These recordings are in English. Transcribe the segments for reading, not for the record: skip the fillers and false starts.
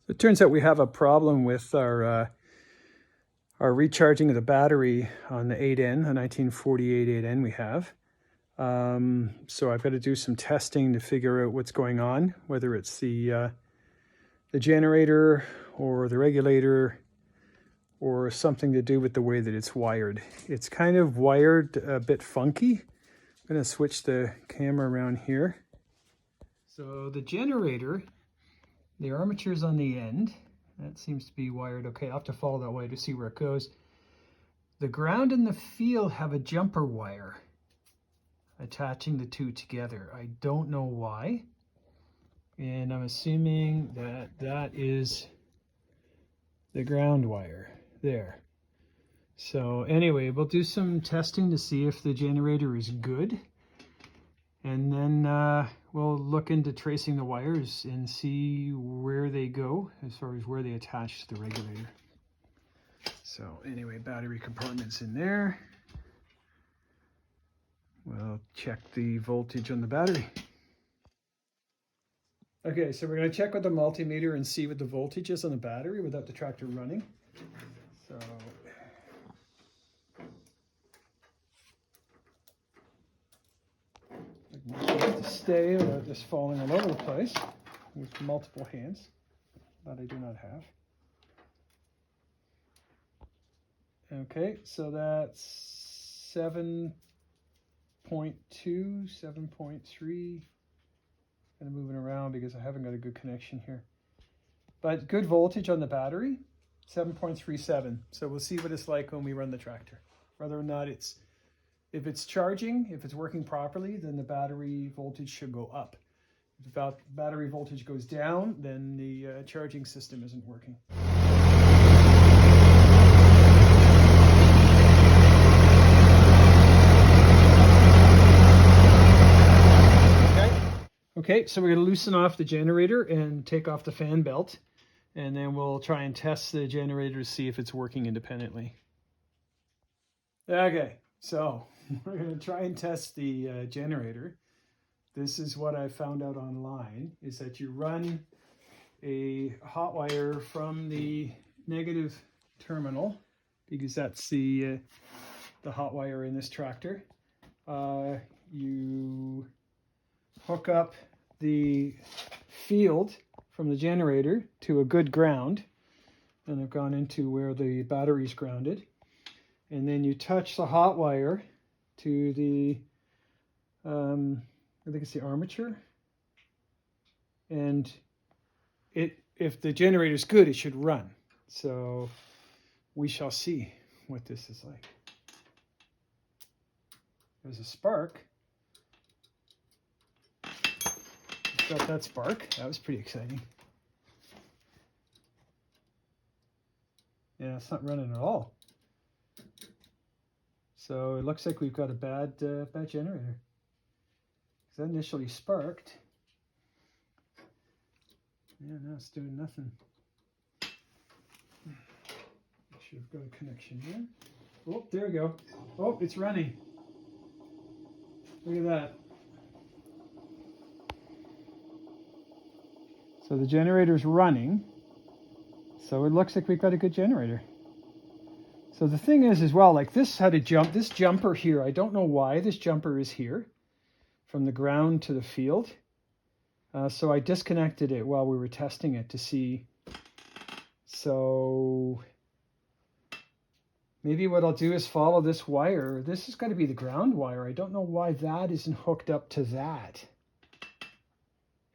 It turns out we have a problem with our recharging of the battery on the 8N, the 1948 8N we have. So I've got to do some testing to figure out what's going on, whether it's the generator or the regulator or something to do with the way that it's wired. It's kind of wired a bit funky. I'm going to switch the camera around here. So the generator, the armature's on the end. That seems to be wired okay. I'll have to follow that way to see where it goes. The ground and the field have a jumper wire attaching the two together. I don't know why. And I'm assuming that that is the ground wire there. So anyway, we'll do some testing to see if the generator is good. And then we'll look into tracing the wires and see where they go as far as where they attach to the regulator. So anyway, battery compartment's in there. We'll check the voltage on the battery. Okay, so we're going to check with the multimeter and see what the voltage is on the battery without the tractor running. So to stay without this falling all over the place with multiple hands that I do not have. Okay, so that's 7.2, 7.3. Kind of moving around because I haven't got a good connection here. But good voltage on the battery, 7.37. So we'll see what it's like when we run the tractor. Whether or not if it's charging, if it's working properly, then the battery voltage should go up. If the battery voltage goes down, then the charging system isn't working. Okay, so we're going to loosen off the generator and take off the fan belt, and then we'll try and test the generator to see if it's working independently. Okay, so we're going to try and test the generator. This is what I found out online, is that you run a hot wire from the negative terminal, because that's the hot wire in this tractor. You hook up the field from the generator to a good ground, and I've gone into where the battery's grounded, and then you touch the hot wire to the I think it's the armature, and if the generator's good, it should run. So we shall see what this is like. There's a spark. Got that spark. That was pretty exciting. Yeah, it's not running at all. So it looks like we've got a bad generator. That initially sparked. Yeah, now it's doing nothing. Should have got a connection here. Oh, there we go. Oh, it's running. Look at that. So the generator's running. So it looks like we've got a good generator. So the thing is as well, like this had a jump, this jumper here, I don't know why this jumper is here from the ground to the field. So I disconnected it while we were testing it to see. So maybe what I'll do is follow this wire. This has got to be the ground wire. I don't know why that isn't hooked up to that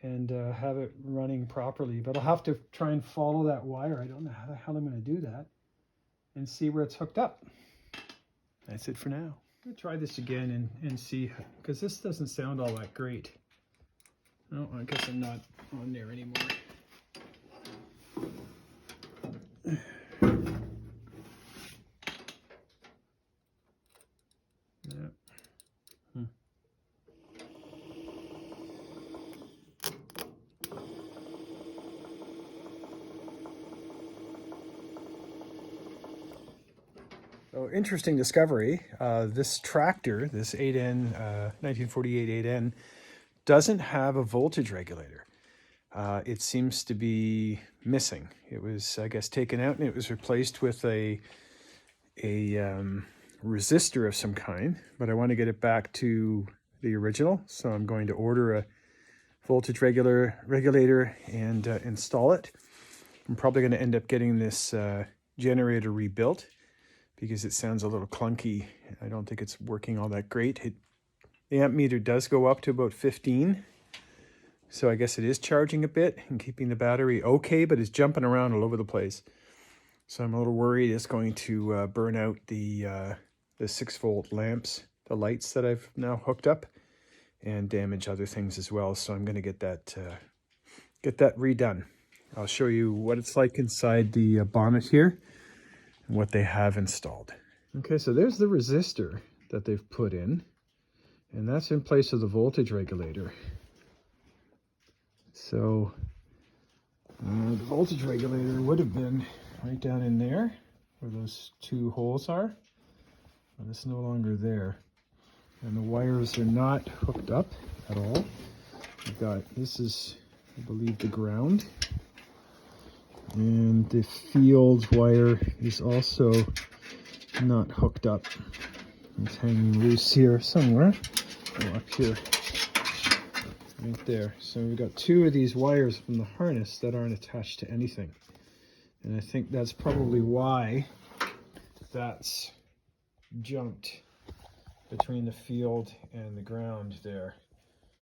and have it running properly, but I'll have to try and follow that wire. I don't know how the hell I'm going to do that and see where it's hooked up. That's it for now. I'm going to try this again and see, because this doesn't sound all that great. No, I guess I'm not on there anymore. Yeah. So interesting discovery. This tractor, this 8N, 1948 8N, doesn't have a voltage regulator. it seems to be missing. It was, I guess, taken out and it was replaced with a resistor of some kind, but I want to get it back to the original. So I'm going to order a voltage regulator and install it. I'm probably going to end up getting this generator rebuilt because it sounds a little clunky. I don't think it's working all that great. The amp meter does go up to about 15. So I guess it is charging a bit and keeping the battery okay, but it's jumping around all over the place. So I'm a little worried it's going to burn out the 6-volt lamps, the lights that I've now hooked up, and damage other things as well. So I'm going to get that redone. I'll show you what it's like inside the bonnet here and what they have installed. Okay, so there's the resistor that they've put in, and that's in place of the voltage regulator. So the voltage regulator would have been right down in there where those 2 holes are, but it's no longer there. And the wires are not hooked up at all. We've got, this is, I believe, the ground. And the field wire is also not hooked up. It's hanging loose here somewhere. Oh, up here. Right there. So we've got 2 of these wires from the harness that aren't attached to anything. And I think that's probably why that's jumped between the field and the ground there.